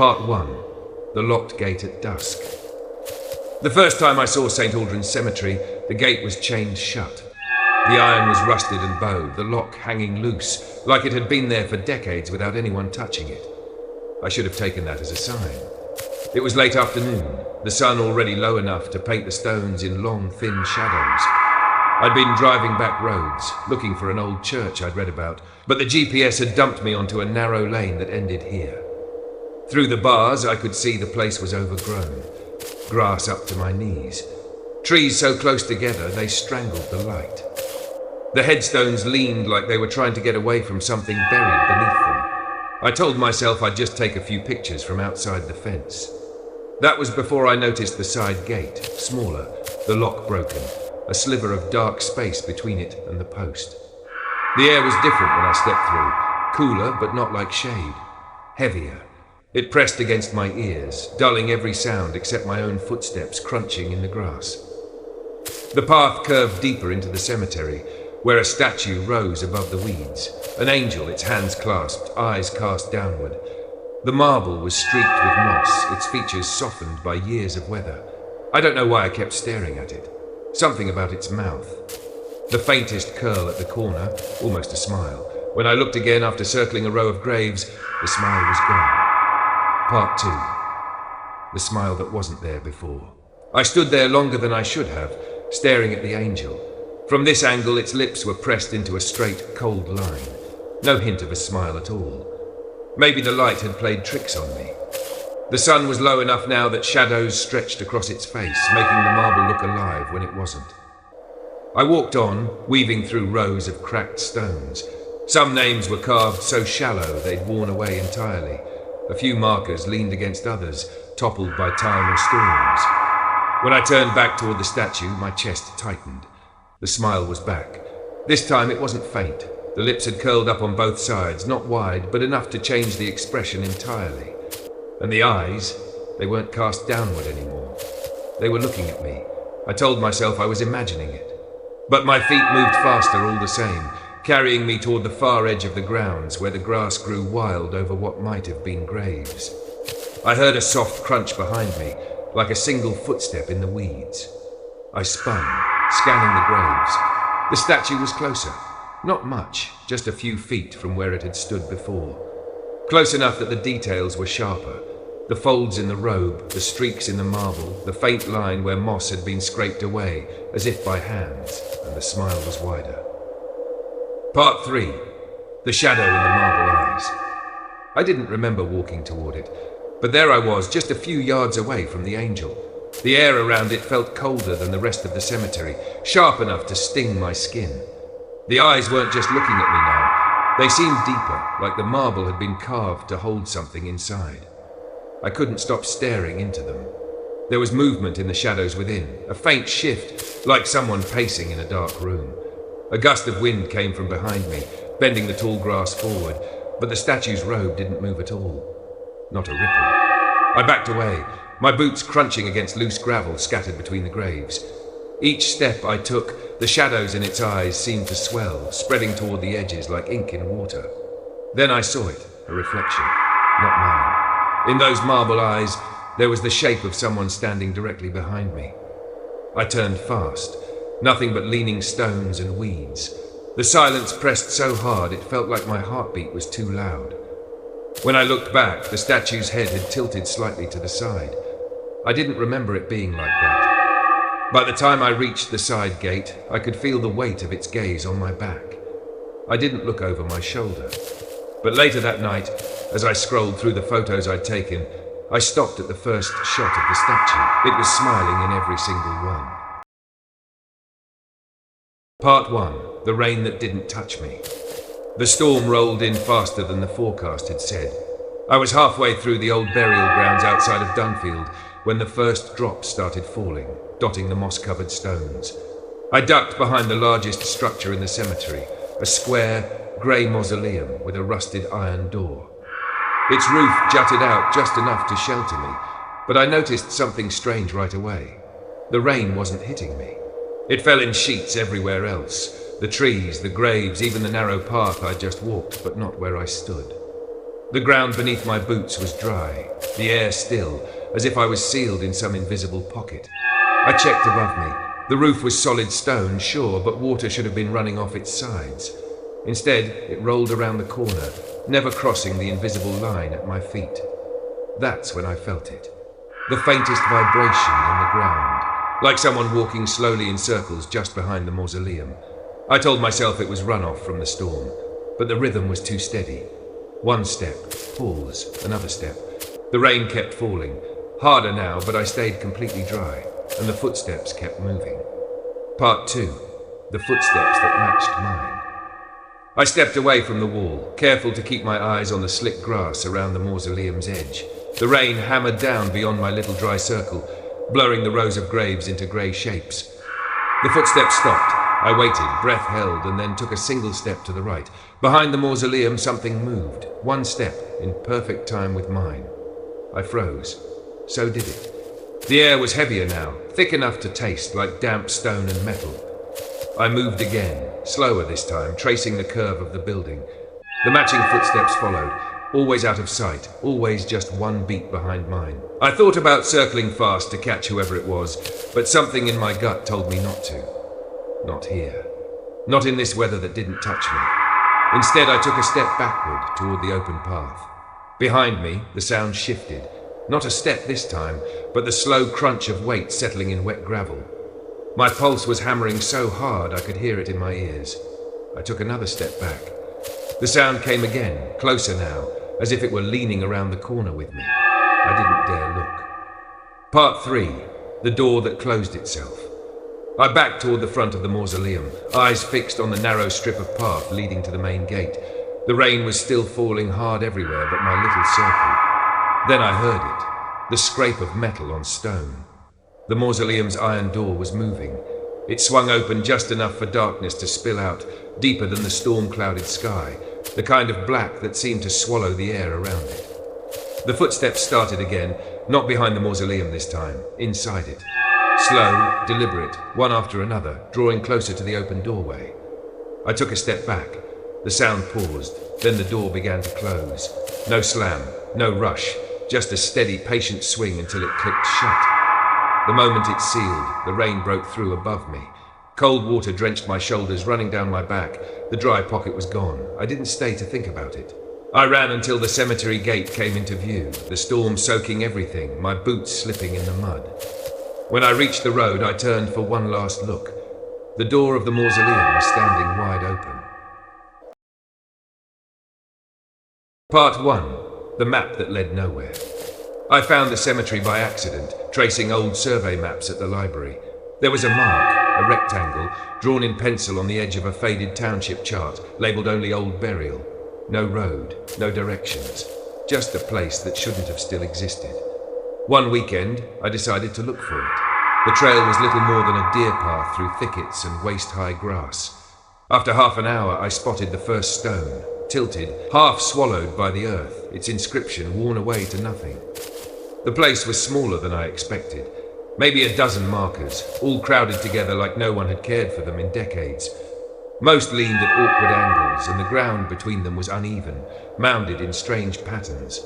Part 1. The Locked Gate at Dusk. The first time I saw St. Aldrin's Cemetery, the gate was chained shut. The iron was rusted and bowed, the lock hanging loose, like it had been there for decades without anyone touching it. I should have taken that as a sign. It was late afternoon, the sun already low enough to paint the stones in long, thin shadows. I'd been driving back roads, looking for an old church I'd read about, but the GPS had dumped me onto a narrow lane that ended here. Through the bars, I could see the place was overgrown, grass up to my knees. Trees so close together, they strangled the light. The headstones leaned like they were trying to get away from something buried beneath them. I told myself I'd just take a few pictures from outside the fence. That was before I noticed the side gate, smaller, the lock broken, a sliver of dark space between it and the post. The air was different when I stepped through, cooler but not like shade, heavier. It pressed against my ears, dulling every sound except my own footsteps crunching in the grass. The path curved deeper into the cemetery, where a statue rose above the weeds, an angel, its hands clasped, eyes cast downward. The marble was streaked with moss, its features softened by years of weather. I don't know why I kept staring at it. Something about its mouth. The faintest curl at the corner, almost a smile. When I looked again after circling a row of graves, the smile was gone. Part 2. The smile that wasn't there before. I stood there longer than I should have, staring at the angel. From this angle, its lips were pressed into a straight, cold line. No hint of a smile at all. Maybe the light had played tricks on me. The sun was low enough now that shadows stretched across its face, making the marble look alive when it wasn't. I walked on, weaving through rows of cracked stones. Some names were carved so shallow they'd worn away entirely. A few markers leaned against others, toppled by time or storms. When I turned back toward the statue, my chest tightened. The smile was back. This time it wasn't faint. The lips had curled up on both sides, not wide, but enough to change the expression entirely. And the eyes, they weren't cast downward anymore. They were looking at me. I told myself I was imagining it. But my feet moved faster all the same, carrying me toward the far edge of the grounds where the grass grew wild over what might have been graves. I heard a soft crunch behind me, like a single footstep in the weeds. I spun, scanning the graves. The statue was closer. Not much, just a few feet from where it had stood before. Close enough that the details were sharper. The folds in the robe, the streaks in the marble, the faint line where moss had been scraped away, as if by hands, and the smile was wider. Part 3. The shadow in the marble eyes. I didn't remember walking toward it, but there I was, just a few yards away from the angel. The air around it felt colder than the rest of the cemetery, sharp enough to sting my skin. The eyes weren't just looking at me now. They seemed deeper, like the marble had been carved to hold something inside. I couldn't stop staring into them. There was movement in the shadows within, a faint shift, like someone pacing in a dark room. A gust of wind came from behind me, bending the tall grass forward, but the statue's robe didn't move at all. Not a ripple. I backed away, my boots crunching against loose gravel scattered between the graves. Each step I took, the shadows in its eyes seemed to swell, spreading toward the edges like ink in water. Then I saw it, a reflection, not mine. In those marble eyes, there was the shape of someone standing directly behind me. I turned fast, nothing but leaning stones and weeds. The silence pressed so hard it felt like my heartbeat was too loud. When I looked back, the statue's head had tilted slightly to the side. I didn't remember it being like that. By the time I reached the side gate, I could feel the weight of its gaze on my back. I didn't look over my shoulder. But later that night, as I scrolled through the photos I'd taken, I stopped at the first shot of the statue. It was smiling in every single one. Part 1. The rain that didn't touch me. The storm rolled in faster than the forecast had said. I was halfway through the old burial grounds outside of Dunfield when the first drops started falling, dotting the moss-covered stones. I ducked behind the largest structure in the cemetery, a square, grey mausoleum with a rusted iron door. Its roof jutted out just enough to shelter me, but I noticed something strange right away. The rain wasn't hitting me. It fell in sheets everywhere else. The trees, the graves, even the narrow path I'd just walked, but not where I stood. The ground beneath my boots was dry, the air still, as if I was sealed in some invisible pocket. I checked above me. The roof was solid stone, sure, but water should have been running off its sides. Instead, it rolled around the corner, never crossing the invisible line at my feet. That's when I felt it. The faintest vibration in the ground, like someone walking slowly in circles just behind the mausoleum. I told myself it was runoff from the storm, but the rhythm was too steady. One step, pause, another step. The rain kept falling, harder now, but I stayed completely dry, and the footsteps kept moving. Part 2. The footsteps that matched mine. I stepped away from the wall, careful to keep my eyes on the slick grass around the mausoleum's edge. The rain hammered down beyond my little dry circle, blurring the rows of graves into grey shapes. The footsteps stopped. I waited, breath held, and then took a single step to the right. Behind the mausoleum, something moved. One step, in perfect time with mine. I froze. So did it. The air was heavier now, thick enough to taste like damp stone and metal. I moved again, slower this time, tracing the curve of the building. The matching footsteps followed, always out of sight, always just one beat behind mine. I thought about circling fast to catch whoever it was, but something in my gut told me not to. Not here. Not in this weather that didn't touch me. Instead, I took a step backward toward the open path. Behind me, the sound shifted. Not a step this time, but the slow crunch of weight settling in wet gravel. My pulse was hammering so hard I could hear it in my ears. I took another step back. The sound came again, closer now, as if it were leaning around the corner with me. I didn't dare look. Part 3. The door that closed itself. I backed toward the front of the mausoleum, eyes fixed on the narrow strip of path leading to the main gate. The rain was still falling hard everywhere but my little circle. Then I heard it, the scrape of metal on stone. The mausoleum's iron door was moving. It swung open just enough for darkness to spill out, deeper than the storm-clouded sky, the kind of black that seemed to swallow the air around it. The footsteps started again, not behind the mausoleum this time, inside it. Slow, deliberate, one after another, drawing closer to the open doorway. I took a step back. The sound paused, then the door began to close. No slam, no rush, just a steady, patient swing until it clicked shut. The moment it sealed, the rain broke through above me. Cold water drenched my shoulders, running down my back. The dry pocket was gone. I didn't stay to think about it. I ran until the cemetery gate came into view, the storm soaking everything, my boots slipping in the mud. When I reached the road, I turned for one last look. The door of the mausoleum was standing wide open. Part 1. The map that led nowhere. I found the cemetery by accident, tracing old survey maps at the library. There was a mark, a rectangle, drawn in pencil on the edge of a faded township chart, labelled only Old Burial. No road, no directions, just a place that shouldn't have still existed. One weekend, I decided to look for it. The trail was little more than a deer path through thickets and waist-high grass. After half an hour, I spotted the first stone, tilted, half swallowed by the earth, its inscription worn away to nothing. The place was smaller than I expected. Maybe a dozen markers, all crowded together like no one had cared for them in decades. Most leaned at awkward angles, and the ground between them was uneven, mounded in strange patterns.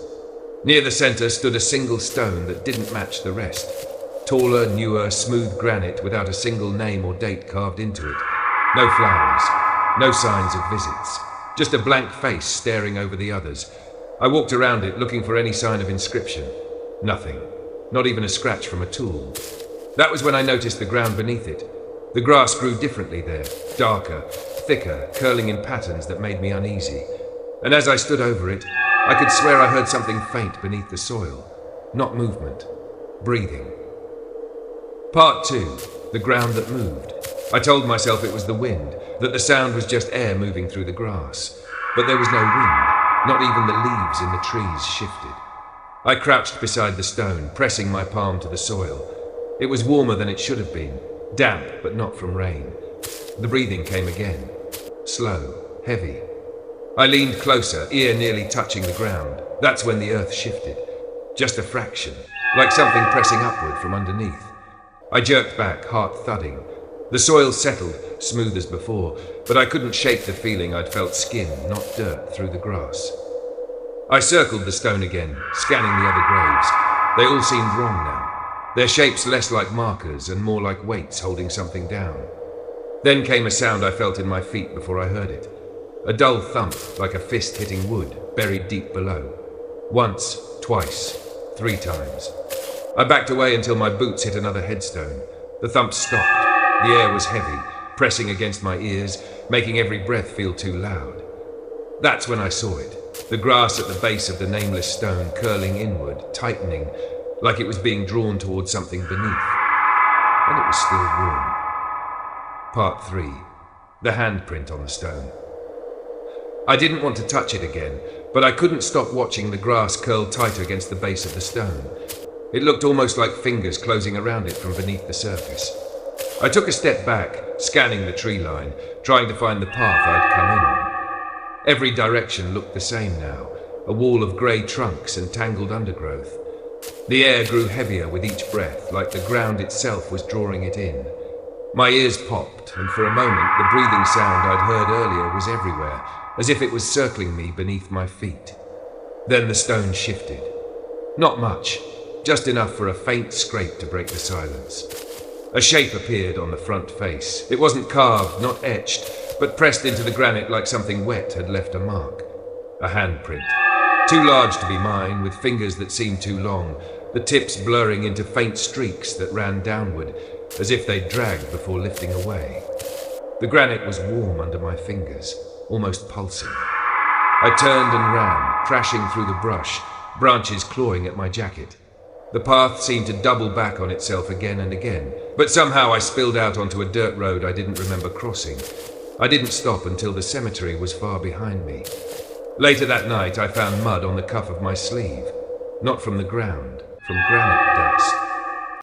Near the centre stood a single stone that didn't match the rest. Taller, newer, smooth granite without a single name or date carved into it. No flowers, no signs of visits. Just a blank face staring over the others. I walked around it looking for any sign of inscription. Nothing. Not even a scratch from a tool. That was when I noticed the ground beneath it. The grass grew differently there, darker, thicker, curling in patterns that made me uneasy. And as I stood over it, I could swear I heard something faint beneath the soil. Not movement. Breathing. Part 2. The ground that moved. I told myself it was the wind, that the sound was just air moving through the grass. But there was no wind. Not even the leaves in the trees shifted. I crouched beside the stone, pressing my palm to the soil. It was warmer than it should have been. Damp, but not from rain. The breathing came again. Slow, heavy. I leaned closer, ear nearly touching the ground. That's when the earth shifted. Just a fraction, like something pressing upward from underneath. I jerked back, heart thudding. The soil settled, smooth as before, but I couldn't shake the feeling I'd felt skin, not dirt, through the grass. I circled the stone again, scanning the other graves. They all seemed wrong now, their shapes less like markers and more like weights holding something down. Then came a sound I felt in my feet before I heard it. A dull thump, like a fist hitting wood, buried deep below. Once, twice, 3 times. I backed away until my boots hit another headstone. The thump stopped. The air was heavy, pressing against my ears, making every breath feel too loud. That's when I saw it, the grass at the base of the nameless stone curling inward, tightening, like it was being drawn towards something beneath. And it was still warm. Part 3. The handprint on the stone. I didn't want to touch it again, but I couldn't stop watching the grass curl tighter against the base of the stone. It looked almost like fingers closing around it from beneath the surface. I took a step back, scanning the tree line, trying to find the path I'd come in on. Every direction looked the same now, a wall of grey trunks and tangled undergrowth. The air grew heavier with each breath, like the ground itself was drawing it in. My ears popped, and for a moment the breathing sound I'd heard earlier was everywhere, as if it was circling me beneath my feet. Then the stone shifted. Not much, just enough for a faint scrape to break the silence. A shape appeared on the front face. It wasn't carved, not etched, but pressed into the granite like something wet had left a mark. A handprint. Too large to be mine, with fingers that seemed too long, the tips blurring into faint streaks that ran downward, as if they'd dragged before lifting away. The granite was warm under my fingers, almost pulsing. I turned and ran, crashing through the brush, branches clawing at my jacket. The path seemed to double back on itself again and again, but somehow I spilled out onto a dirt road I didn't remember crossing. I didn't stop until the cemetery was far behind me. Later that night I found mud on the cuff of my sleeve, not from the ground, from granite dust.